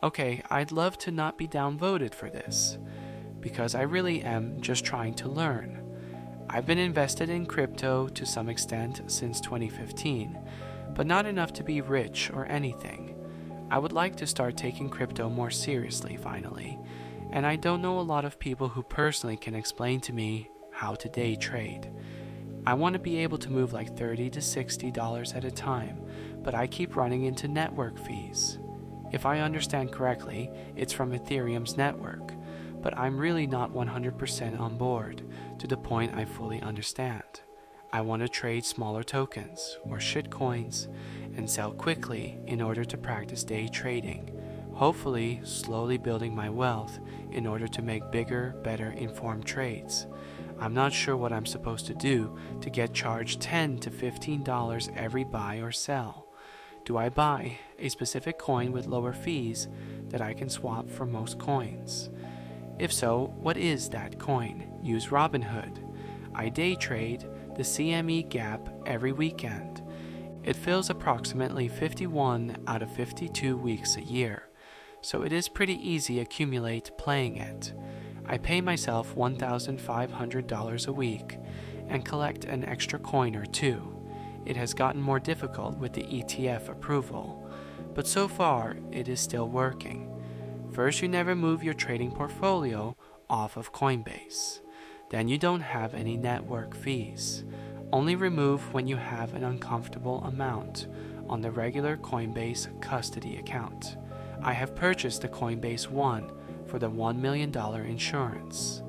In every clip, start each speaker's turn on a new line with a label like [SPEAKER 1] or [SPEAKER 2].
[SPEAKER 1] Okay, I'd love to not be downvoted for this, because I really am just trying to learn. I've been invested in crypto to some extent since 2015, but not enough to be rich or anything. I would like to start taking crypto more seriously finally, and I don't know a lot of people who personally can explain to me how to day trade. I want to be able to move like $30 to $60 at a time, but I keep running into network fees. If I understand correctly, it's from Ethereum's network, but I'm really not 100% on board to the point I fully understand. I want to trade smaller tokens or shitcoins and sell quickly in order to practice day trading, hopefully slowly building my wealth in order to make bigger, better informed trades. I'm not sure what I'm supposed to do to get charged $10 to $15 every buy or sell. Do I buy a specific coin with lower fees that I can swap for most coins? If so, what is that coin? Use Robinhood. I day trade the CME Gap every weekend. It fills approximately 51 out of 52 weeks a year, so it is pretty easy to accumulate playing it. I pay myself $1,500 a week and collect an extra coin or two. It has gotten more difficult with the ETF approval, but so far it is still working. First, you never move your trading portfolio off of Coinbase. Then you don't have any network fees. Only remove when you have an uncomfortable amount on the regular Coinbase custody account. I have purchased the Coinbase One for the $1 million insurance.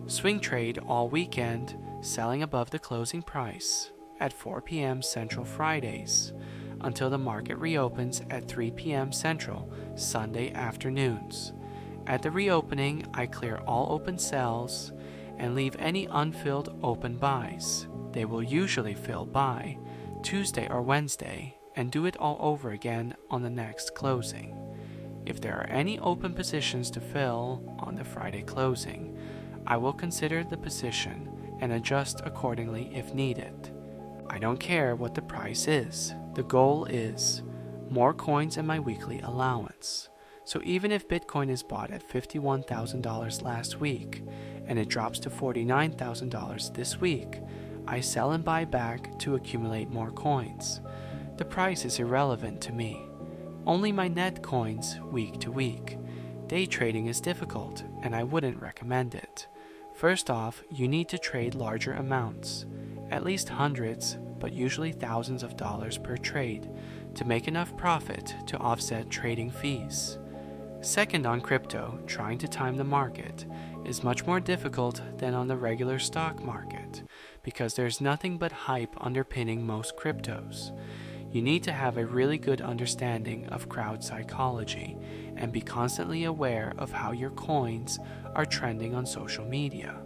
[SPEAKER 1] Swing trade all weekend, selling above the closing price at 4 p.m. Central Fridays until the market reopens at 3 p.m. Central Sunday afternoons. At the reopening, I clear all open sells and leave any unfilled open buys. They will usually fill by Tuesday or Wednesday and do it all over again on the next closing. If there are any open positions to fill on the Friday closing, I will consider the position and adjust accordingly if needed. I don't care what the price is. The goal is more coins in my weekly allowance. So even if Bitcoin is bought at $51,000 last week and it drops to $49,000 this week, I sell and buy back to accumulate more coins. The price is irrelevant to me. Only my net coins week to week. Day trading is difficult and I wouldn't recommend it. First off, you need to trade larger amounts, at least hundreds, but usually thousands of dollars per trade, to make enough profit to offset trading fees. Second, on crypto, trying to time the market is much more difficult than on the regular stock market because there's nothing but hype underpinning most cryptos. You need to have a really good understanding of crowd psychology and be constantly aware of how your coins are trending on social media.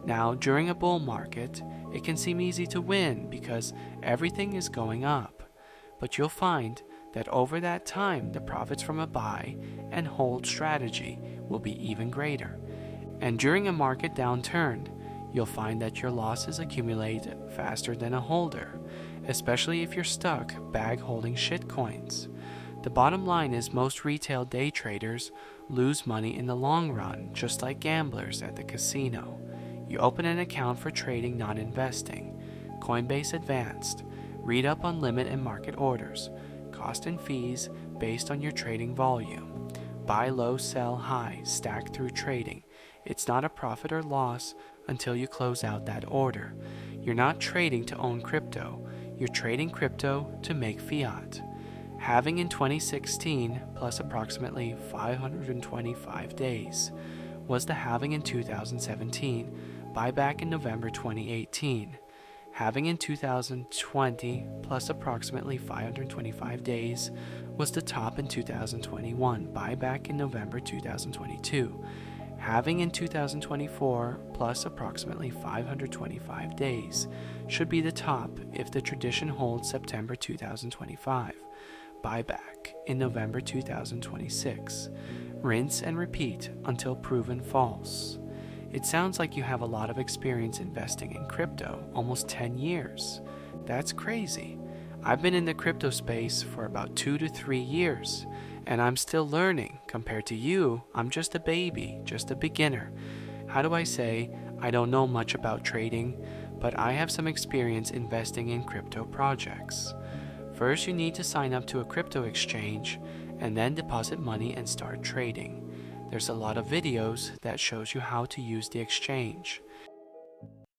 [SPEAKER 1] Now, during a bull market, it can seem easy to win because everything is going up, but you'll find that over that time the profits from a buy and hold strategy will be even greater. And during a market downturn, you'll find that your losses accumulate faster than a holder, especially if you're stuck bag holding shitcoins. The bottom line is most retail day traders lose money in the long run, just like gamblers at the casino. You open an account for trading, not investing. Coinbase Advanced. Read up on limit and market orders. Cost and fees based on your trading volume. Buy low, sell high, stack through trading. It's not a profit or loss until you close out that order. You're not trading to own crypto. You're trading crypto to make fiat. Halving in 2016 plus approximately 525 days was the halving in 2017, buyback in November 2018. Halving in 2020 plus approximately 525 days was the top in 2021, buyback in November 2022. Halving in 2024 plus approximately 525 days should be the top if the tradition holds September 2025. Buyback in November 2026. Rinse and repeat until proven false. It sounds like you have a lot of experience investing in crypto, almost 10 years. That's crazy. I've been in the crypto space for about 2 to 3 years, And I'm still learning. Compared to you, I'm just a baby, just a beginner. How do I say? I don't know much about trading, but I have some experience investing in crypto projects. First, you need to sign up to a crypto exchange and then deposit money and start trading. There's a lot of videos that shows you how to use the exchange.